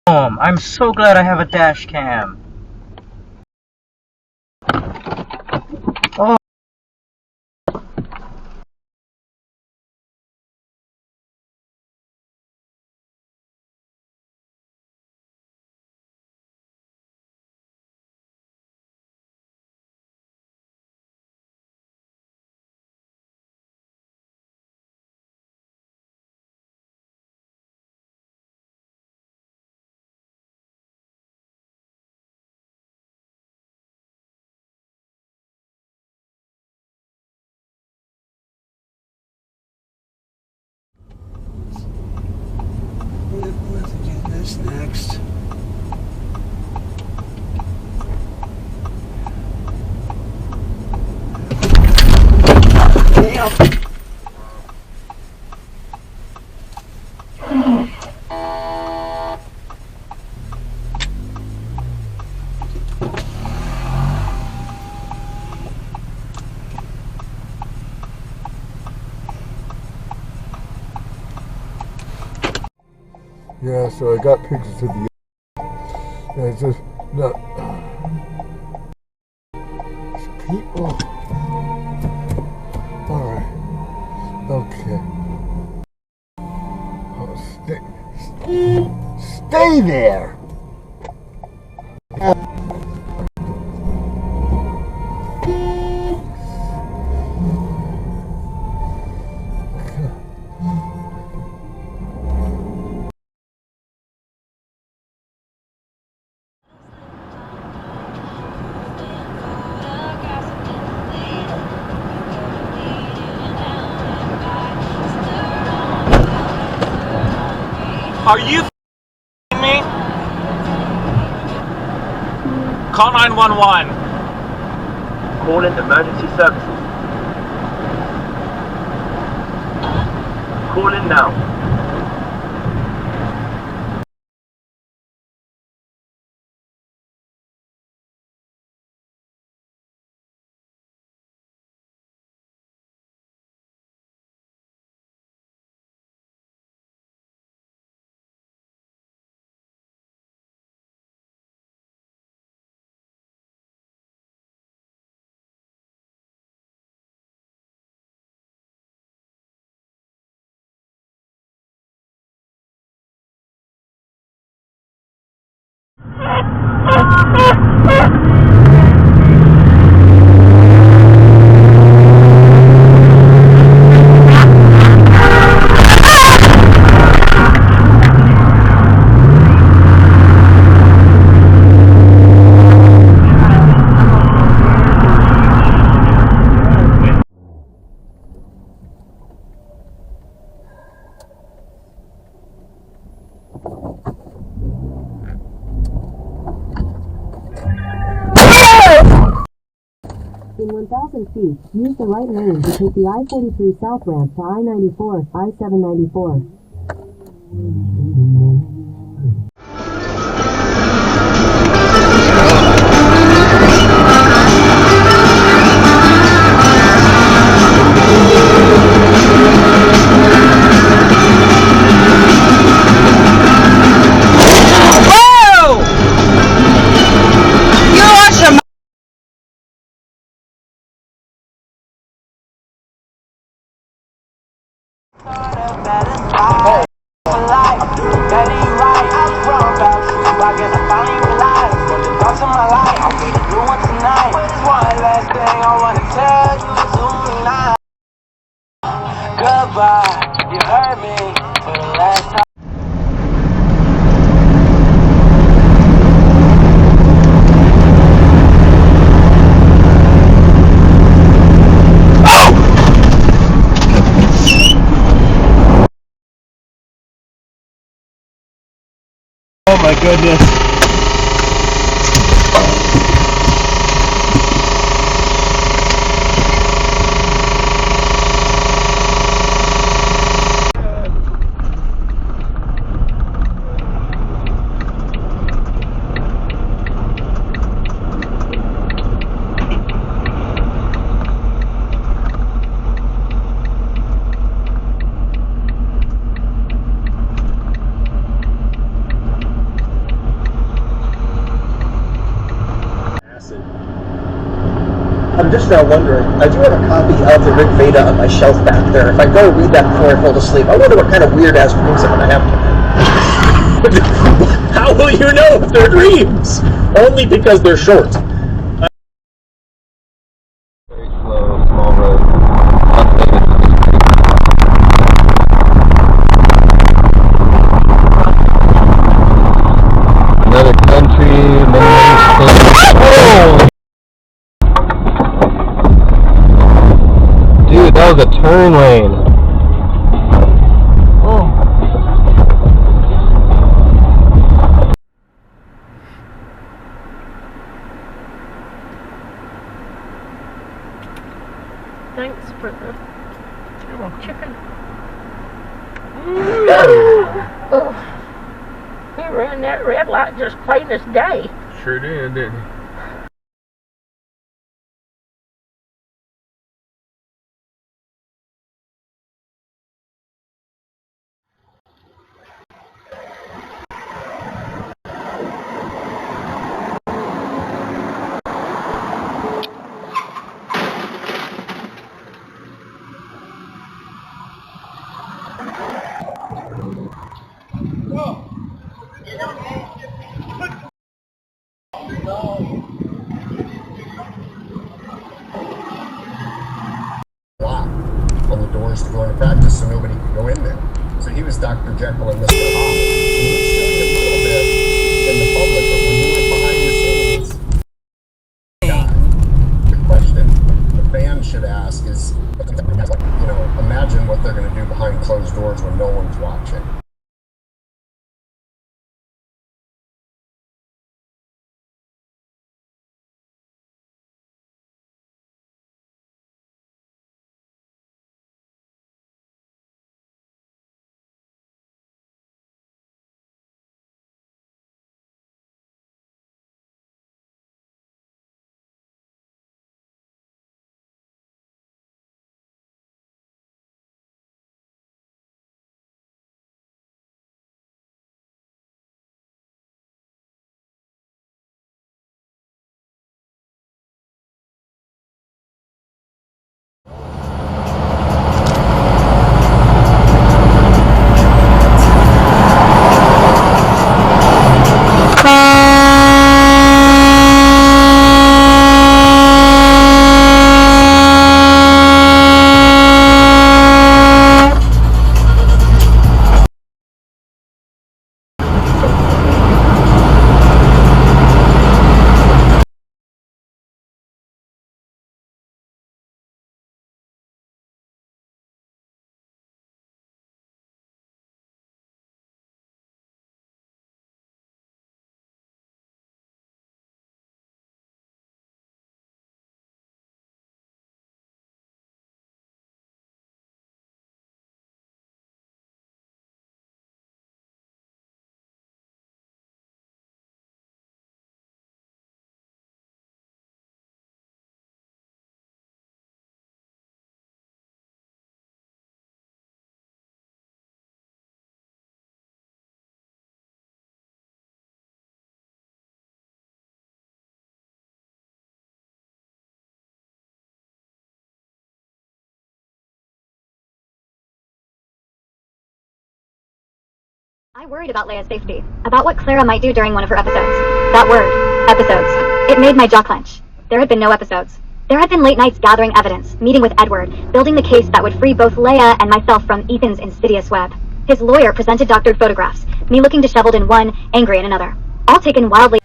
Damn, I'm so glad I have a dash cam. Oh. Let's do this next. Yeah, so I got pictures of the. Yeah, it's just not. There's people. All right. Okay. Oh, stay there. Are you f***ing me? Call 911. Call in emergency services. Call in now. In 1,000 feet, use the right lane to take the I-43 south ramp to I-94, I-794. Oh my goodness. just now wondering, I do have a copy of the Rig Veda on my shelf back there. If I go read that before I fall asleep, I wonder what kind of weird-ass dreams I'm going to have tonight. How will you know if they're dreams? Only because they're short. Very slow, small road. Another country, oh! Dude, that was a turn lane. Thanks for the chicken. He ran that red light just plain as day. Sure did, didn't he? On the doors to go into practice so nobody could go in there. So he was Dr. Jekyll and Mr. Hyde. And he was showing a little bit in the public, but when he went behind the scenes, the question the band should ask is, imagine what they're going to do behind closed doors when no one's watching. I worried about Leia's safety, about what Clara might do during one of her episodes. That word, episodes. It made my jaw clench. There had been no episodes. There had been late nights gathering evidence, meeting with Edward, building the case that would free both Leia and myself from Ethan's insidious web. His lawyer presented doctored photographs, me looking disheveled in one, angry in another. All taken wildly.